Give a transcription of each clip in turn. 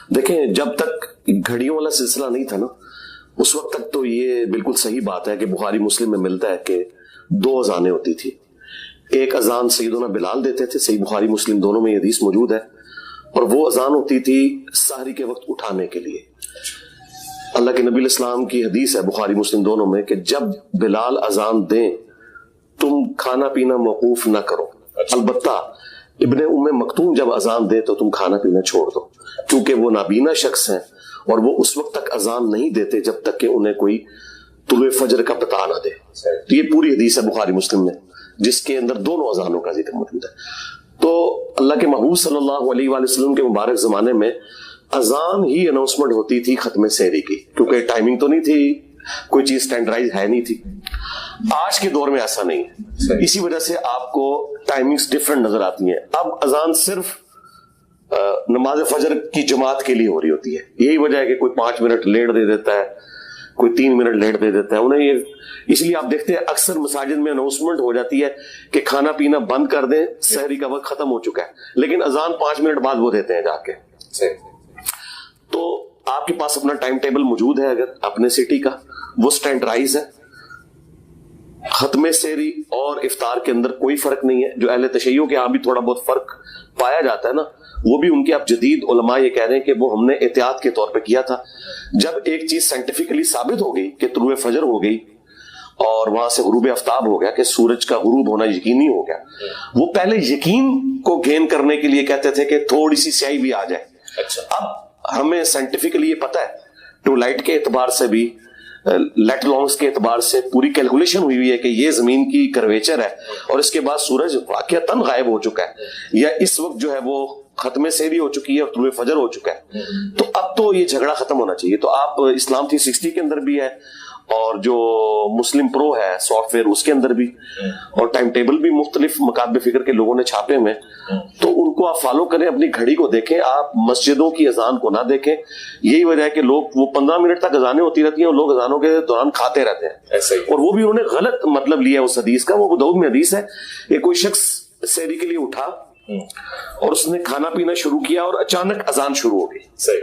دیکھیں جب تک گھڑیوں والا سلسلہ نہیں تھا نا اس وقت تک تو یہ بالکل صحیح بات ہے کہ بخاری مسلم میں ملتا ہے کہ دو اذانیں ہوتی تھی. ایک اذان سیدنا بلال دیتے تھے, صحیح بخاری مسلم دونوں میں یہ حدیث موجود ہے, اور وہ اذان ہوتی تھی سحری کے وقت اٹھانے کے لیے. اللہ کے نبی علیہ السلام کی حدیث ہے بخاری مسلم دونوں میں کہ جب بلال اذان دیں تم کھانا پینا موقوف نہ کرو, البتہ ابن ام مکتوم جب اذان دے تو تم کھانا پینا چھوڑ دو, کیونکہ وہ نابینا شخص ہیں اور وہ اس وقت تک اذان نہیں دیتے جب تک کہ انہیں کوئی طلوع فجر کا پتہ نہ دے. تو یہ پوری حدیث ہے بخاری مسلم میں جس کے اندر دونوں اذانوں کا ذکر موجود ہے. تو اللہ کے محبوب صلی اللہ علیہ وآلہ وسلم کے مبارک زمانے میں اذان ہی اناؤنسمنٹ ہوتی تھی ختم سحری کی, کیونکہ ٹائمنگ تو نہیں تھی, کوئی چیز سٹینڈرائز ہے نہیں تھی. آج کے دور میں ایسا نہیں ہے, اسی وجہ سے آپ کو ٹائمنگز ڈیفرنٹ نظر آتی ہیں. اب اذان صرف نماز فجر کی جماعت کے لیے ہو رہی ہوتی ہے. یہی وجہ ہے کہ کوئی 5 منٹ لیٹ دے دیتا ہے, کوئی 3 منٹ لیٹ دے دیتا ہے انہیں. یہ اس لیے آپ دیکھتے ہیں اکثر مساجد میں اناؤنسمنٹ ہو جاتی ہے کہ کھانا پینا بند کر دیں, سحری کا وقت ختم ہو چکا ہے, لیکن اذان 5 منٹ بعد وہ دیتے ہیں جا کے. تو آپ کے پاس اپنا ٹائم ٹیبل موجود ہے اگر اپنے سٹی کا, وہ سٹینڈرائز ہے. ختم سحری اور افطار کے اندر کوئی فرق نہیں ہے. جو اہل تشیع کے ہاں بھی تھوڑا بہت فرق پایا جاتا ہے نا, وہ بھی ان کے اب جدید علماء یہ کہہ رہے ہیں کہ وہ ہم نے احتیاط کے طور پہ کیا تھا. جب ایک چیز سائنٹیفکلی ثابت ہو گئی کہ طلوع فجر ہو گئی اور وہاں سے غروب آفتاب ہو گیا, کہ سورج کا غروب ہونا یقینی ہو گیا, وہ پہلے یقین کو گین کرنے کے لیے کہتے تھے کہ تھوڑی سی سیاہی بھی آ جائے. اب ہمیں سائنٹیفکلی یہ پتا ہے, ٹو لائٹ کے اعتبار سے بھی, لیٹ لانگس کے اعتبار سے پوری کیلکولیشن ہوئی ہے کہ یہ زمین کی کرویچر ہے اور اس کے بعد سورج واقعتاً غائب ہو چکا ہے, یا اس وقت جو ہے وہ ختم سحری ہو چکی ہے اور طلوع فجر ہو چکا ہے. تو اب تو یہ جھگڑا ختم ہونا چاہیے. تو آپ اسلام 360 کے اندر بھی ہے, اور جو مسلم پرو ہے سافٹ ویئر اس کے اندر بھی, اور ٹائم ٹیبل بھی مختلف مکاتب فکر کے لوگوں نے چھاپے میں, تو ان کو آپ فالو کریں, اپنی گھڑی کو دیکھیں, آپ مسجدوں کی اذان کو نہ دیکھیں. یہی وجہ ہے کہ لوگ وہ 15 منٹ تک اذانیں ہوتی رہتی ہیں اور لوگ اذانوں کے دوران کھاتے رہتے ہیں, اور وہ بھی انہوں نے غلط مطلب لیا اس حدیث کا. وہ ابو داؤد میں حدیث ہے کہ کوئی شخص سحری کے لیے اٹھا اور اس نے کھانا پینا شروع کیا اور اچانک اذان شروع ہو گئی.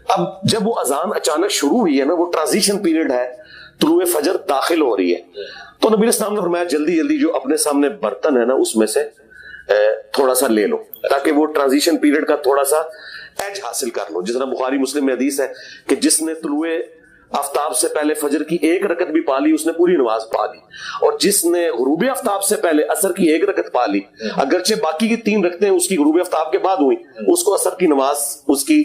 اب جب وہ اذان اچانک شروع ہوئی ہے نا, وہ ٹرانزیشن پیریڈ ہے, طلوع فجر داخل ہو رہی ہے, تو نبی اسلام نے فرمایا جلدی جلدی جو اپنے سامنے برتن ہے نا اس میں سے تھوڑا سا لے لو, تاکہ وہ ٹرانزیشن پیریڈ کا تھوڑا سا ایج حاصل کر لو. جس طرح بخاری مسلم میں حدیث ہے کہ جس نے طلوع آفتاب سے پہلے فجر کی 1 رکعت بھی پا لی اس نے پوری نماز پا لی, اور جس نے غروب آفتاب سے پہلے عصر کی 1 رکعت پا لی, اگرچہ باقی کی 3 رکعتیں اس کی غروب آفتاب کے بعد ہوئی, اس کو عصر کی نماز اس کی